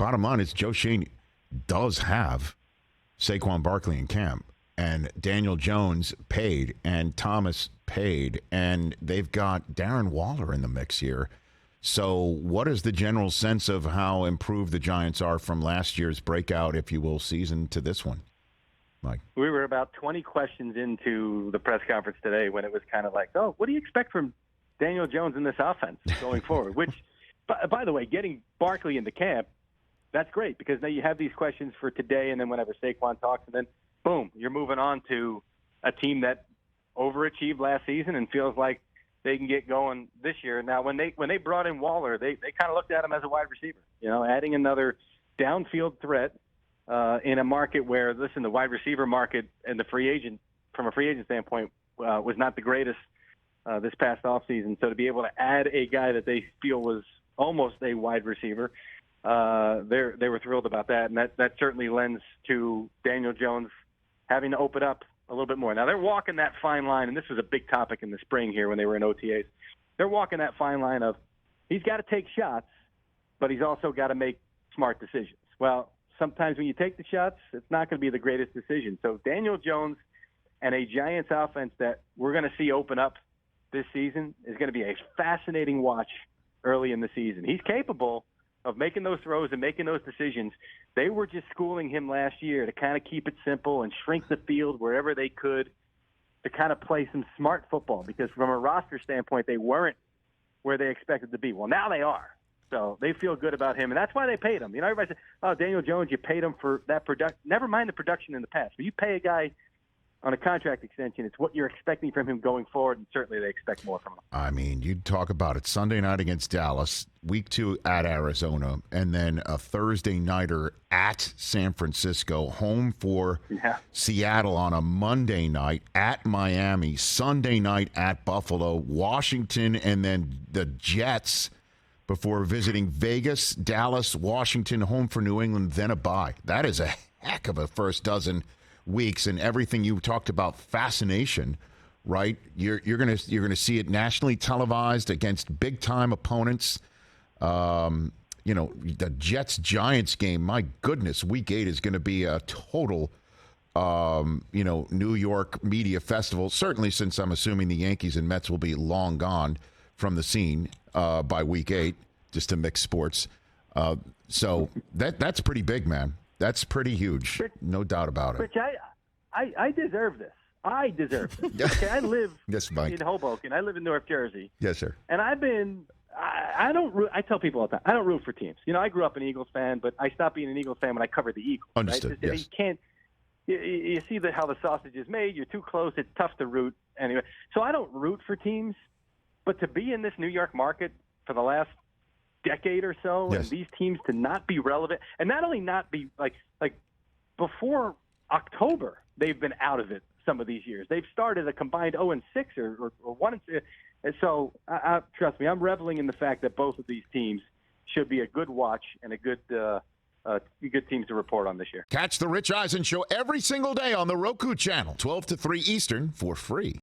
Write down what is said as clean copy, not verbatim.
bottom line is Joe Schoen does have Saquon Barkley in camp, and Daniel Jones paid, and Thomas paid, and they've got Darren Waller in the mix here. So what is the general sense of how improved the Giants are from last year's breakout, if you will, season to this one, Mike? We were about 20 questions into the press conference today when it was kind of like, oh, what do you expect from Daniel Jones in this offense going forward? Which, by the way, getting Barkley into camp, that's great because now you have these questions for today and then whenever Saquon talks, and then, boom, you're moving on to a team that overachieved last season and feels like they can get going this year. Now, when they brought in Waller, they kind of looked at him as a wide receiver, adding another downfield threat in a market where, listen, the wide receiver market and from a free agent standpoint, was not the greatest this past offseason. So to be able to add a guy that they feel was almost a wide receiver, they were thrilled about that, and that certainly lends to Daniel Jones having to open up a little bit more. Now, they're walking that fine line, and this was a big topic in the spring here when they were in OTAs. They're walking that fine line of he's got to take shots, but he's also got to make smart decisions. Well, sometimes when you take the shots, it's not going to be the greatest decision. So Daniel Jones and a Giants offense that we're going to see open up this season is going to be a fascinating watch early in the season. He's capable of making those throws and making those decisions. They were just schooling him last year to kind of keep it simple and shrink the field wherever they could to kind of play some smart football because from a roster standpoint, they weren't where they expected to be. Well, now they are. So they feel good about him, and that's why they paid him. Everybody said, oh, Daniel Jones, you paid him for that production. Never mind the production in the past. But you pay a guy on a contract extension, it's what you're expecting from him going forward, and certainly they expect more from him. I mean, you talk about it. Sunday night against Dallas, week 2 at Arizona, and then a Thursday nighter at San Francisco, home for Seattle on a Monday night, at Miami, Sunday night at Buffalo, Washington, and then the Jets before visiting Vegas, Dallas, Washington, home for New England, then a bye. That is a heck of a first dozen weeks, and everything you talked about, fascination, right? You're gonna see it nationally televised against big time opponents. The Jets Giants game, my goodness, week 8 is going to be a total New York media festival, certainly since I'm assuming the Yankees and Mets will be long gone from the scene by week 8, just to mix sports. So that's pretty big, man. That's pretty huge. Rich, no doubt about it. Rich, I deserve this. I deserve this. Okay, I live in Hoboken. I live in North Jersey. Yes, sir. And I tell people all the time, I don't root for teams. I grew up an Eagles fan, but I stopped being an Eagles fan when I covered the Eagles. Understood, right? yes. You can't. You see how the sausage is made. You're too close. It's tough to root anyway. So I don't root for teams, but to be in this New York market for the last decade or so, yes, and these teams to not be relevant, and not only not be like before October, they've been out of it. Some of these years, they've started a combined 0-6 or 1-6. And so, trust me, I'm reveling in the fact that both of these teams should be a good watch and a good teams to report on this year. Catch the Rich Eisen Show every single day on the Roku channel, 12 to 3 Eastern, for free.